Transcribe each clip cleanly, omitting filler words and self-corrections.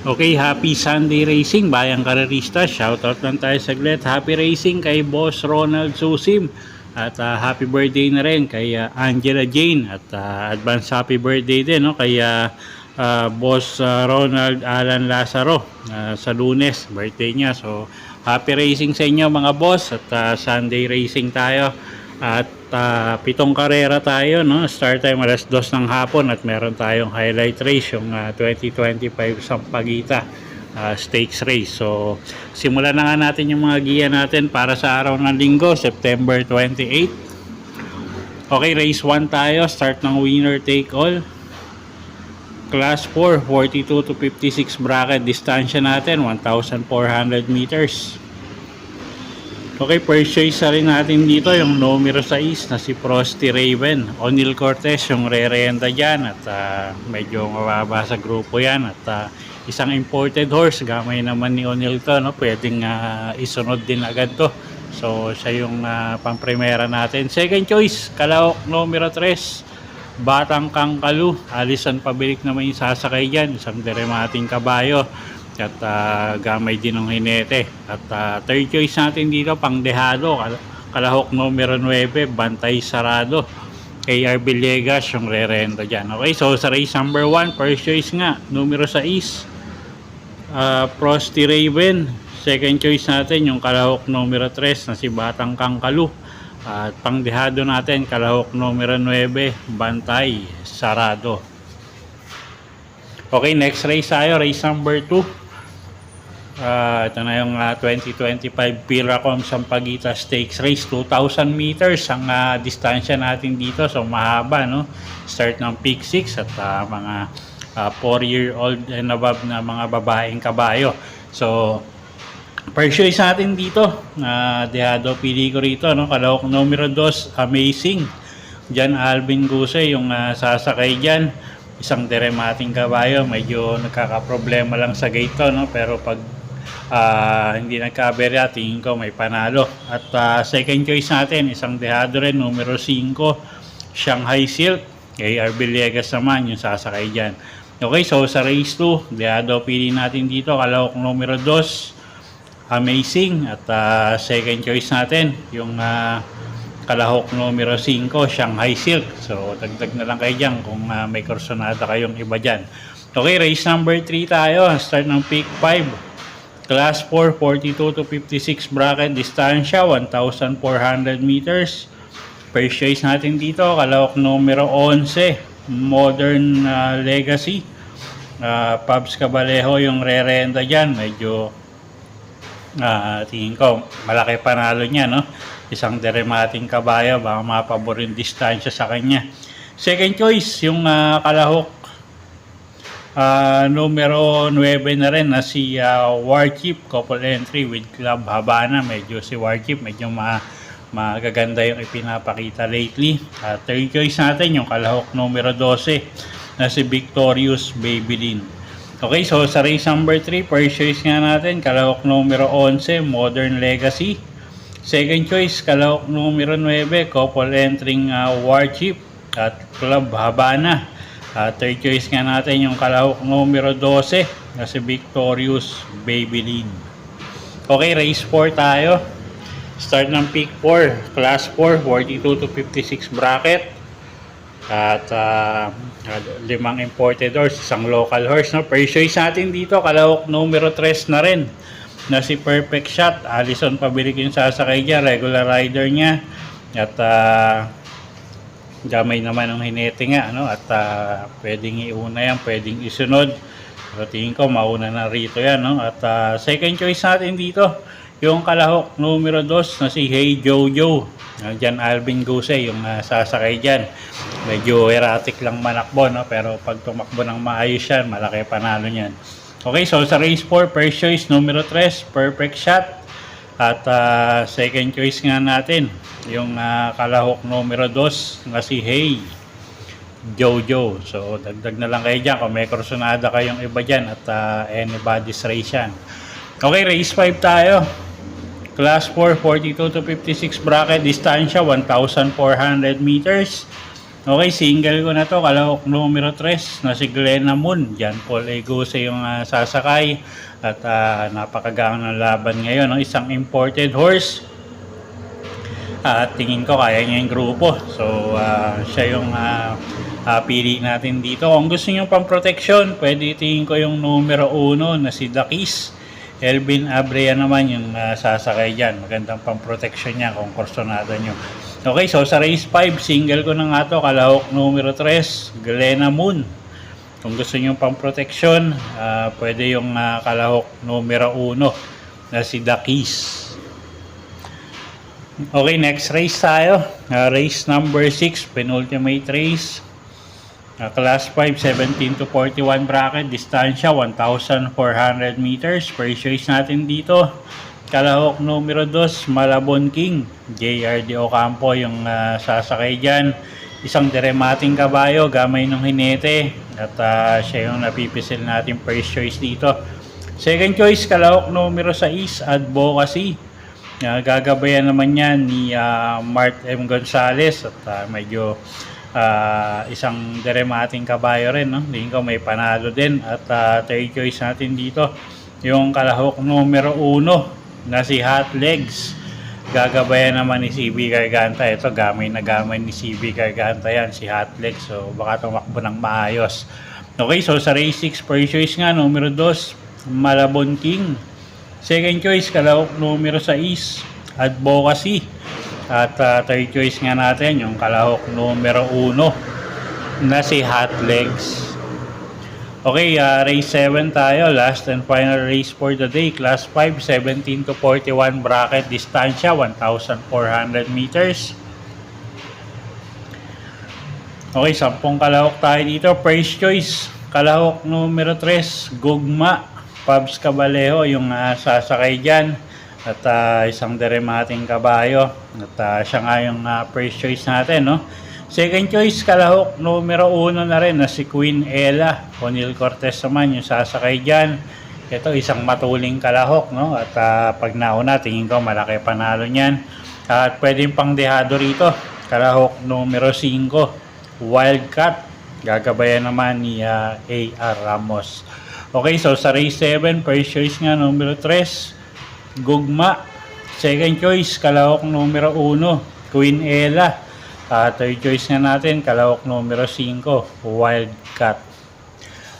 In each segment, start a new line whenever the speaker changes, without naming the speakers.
Okay, happy Sunday racing, bayang karerista. Shoutout lang tayo saglit. Happy racing kay Boss Ronald Susim. At happy birthday na rin kay Angela Jane. At advance happy birthday din no, kay Boss Ronald Alan Lazaro sa Lunes, birthday niya. So, happy racing sa inyo mga boss. At Sunday racing tayo. At 7 karera tayo no, start time alas 2 ng hapon at meron tayong highlight race yung 2025 Sampaguita stakes race. So simulan na nga natin yung mga giya natin para sa araw ng linggo, September 28. Okay, race 1 tayo, start ng winner take all. Class 4, 42 to 56 bracket, distansya natin 1,400 meters. Okay, first choice na rin natin dito yung numero 6 na si Frosty Raven. O'Neal Cortez yung re-renta dyan at medyo mababa sa grupo yan. At isang imported horse, gamay naman ni O'Neal to, no? Pwedeng isunod din agad to. So siya yung pang-primera natin. Second choice, Kalaok numero 3, Batang Kangkalu. Alison Pabilik naman yung sasakay dyan, isang deremating kabayo. At gamay din ng hinete. At third choice natin dito, Pangdehado, Kalahok numero 9, Bantay Sarado. KR Villegas yung re-renta dyan. Okay, so sa race number 1, first choice nga, numero 6, Frosty Raven. Second choice natin yung Kalahok numero 3 na si Batang Kangkalu. At Pangdehado natin, Kalahok numero 9, Bantay Sarado. Okay, next race tayo, race number 2. Ito na yung 2025 Piracom Sampaguita Stakes Race, 2,000 meters ang distansya natin dito. So mahaba no, start ng peak 6 at mga 4-year-old and above na mga babaeng kabayo. So first choice natin dito, Dehado pili ko rito no, Kalahok numero 2, Amazing. Jan Alvin Guse yung sasakay dyan, isang deremating kabayo. Medyo nagkakaproblema lang sa gate to, no? Pero pag hindi nagkaberya, tingin ko may panalo. At second choice natin, isang Dehado rin, numero 5, Shanghai Silk. KR Villegas naman yung sasakay dyan. Okay, so sa race 2, Dehado pili natin dito, Kalahok numero 2, Amazing. At second choice natin, yung Kalahok numero 5, Shanghai Silk. So dagdag na lang kayo dyan kung may kursonada kayong iba dyan. Okay, race number 3 tayo, start ng peak 5. Class 4, 42 to 56 bracket, distansya 1,400 meters. First choice natin dito, Kalahok numero 11, Modern Legacy. Pabs Cabalejo yung re-renta dyan. Medyo tingin ko malaki panalo niya, no? Isang deremating kabayo, baka mapabor yung distansya sa kanya. Second choice, yung Kalahok numero 9 na rin na si Warchip, couple entry with Club Habana. Medyo si Warchip medyo magaganda yung ipinapakita lately. Third choice natin yung Kalahok numero 12 na si Victorious Babylin. Okay, so sa race number 3, first choice nga natin, Kalahok numero 11, Modern Legacy. Second choice, Kalahok numero 9, couple entering Warchip at Club Habana. Third choice nga natin yung Kalahok numero 12 na si Victorious Babylin. Okay, race 4 tayo. Start ng peak 4, class 4, 42 to 56 bracket. At 5 imported horse, isang local horse. No? First choice natin dito, Kalahok numero 3 na rin na si Perfect Shot. Alison Pabilik yung sasakay niya, regular rider niya. At gamay naman ng hinete nga, no? At pwedeng iuna yan, pwedeng isunod. Pero tingin ko mauna na rito yan, no? At second choice natin dito, yung Kalahok numero 2 na si Hey Jojo. Jan Alvin Guse yung sasakay dyan. Medyo erratic lang manakbo, no? Pero pag tumakbo ng maayos yan, malaki panalo niyan. Okay, so sa race 4, first choice numero 3, Perfect Shot. At second choice nga natin, yung Kalahok numero 2 na si Hey Jojo. So, dagdag na lang kayo dyan kung may kursunada kayong iba dyan at anybody's race yan. Okay, race 5 tayo. Class 4, 42 to 56 bracket, distansya 1,400 meters. Okay, single ko na to, kalahok numero 3 na si Glenna Moon. Jan Paul Egose yung sasakay at napakagaan ng laban ngayon. No? Isang imported horse. At tingin ko kaya niya yung grupo. So, siya yung pili natin dito. Kung gusto niyo pang protection, pwede tingin ko yung numero 1 na si Dakis. Elvin Abrea naman yung sasakay dyan. Magandang pang protection niya kung kursonada nyo. Okay, so sa race 5, single ko na nga to, kalahok numero 3, Glenna Moon. Kung gusto nyo pang protection, pwede yung kalahok numero 1 na si Dakis. Okay, next race tayo. Race number 6, penultimate race. Class 5, 17 to 41 bracket, distansya 1,400 meters. First choice natin dito, kalahok numero 2, Malabon King. JRD Ocampo yung sasakay dyan. Isang diremating kabayo, gamay ng hinete. At siya yung napipisil natin first choice dito. Second choice, kalahok numero 6, Advocacy. Gagabayan naman yan ni Mart M. Gonzales. At medyo isang diremating kabayo rin, no? Hindi ko may panalo din. At third choice natin dito, yung kalahok numero 1 na si Hot Legs. Gagabayan naman ni CB Garganta. Ito, gamay na gamay ni CB Garganta yan, si Hot Legs. So, baka tumakbo ng maayos. Okay, so sa race 6, first choice nga, numero 2, Malabon King. Second choice, kalahok numero 6, Advocacy. At third choice nga natin, yung kalahok numero 1 na si Hot Legs. Okay, race 7 tayo. Last and final race for the day. Class 5, 17 to 41 bracket, distansya 1,400 meters. Okay, 10 kalahok tayo dito. First choice, kalahok numero 3, Gugma. Pabs Cabalejo yung sasakay dyan. At isang diremating kabayo. At siya nga yung first choice natin, no? Second choice, kalahok numero 1 na rin na si Queen Ella. O'Neal Cortez naman yung sasakay dyan. Ito, isang matuling kalahok, no? At pag nauna, tingin ko malaki panalo niyan. At pwedeng pang dehado rito. Kalahok numero 5, Wildcat. Gagabayan naman ni A.R. Ramos. Okay, so sa race 7, first choice nga numero 3, Gugma. Second choice, kalahok numero 1, Queen Ella. Third choice nga natin, kalahok numero 5, Wildcat.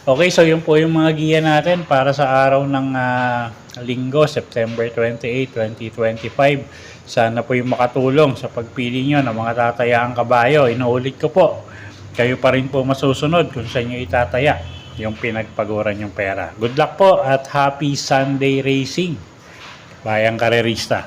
Okay, so yun po yung mga giya natin para sa araw ng linggo, September 28, 2025. Sana po yung makatulong sa pagpili nyo ng mga tatayaang kabayo. Inuulit ko po, kayo pa rin po masusunod kung saan nyo itataya yung pinagpaguran yung pera. Good luck po at happy Sunday racing, bayang karerista.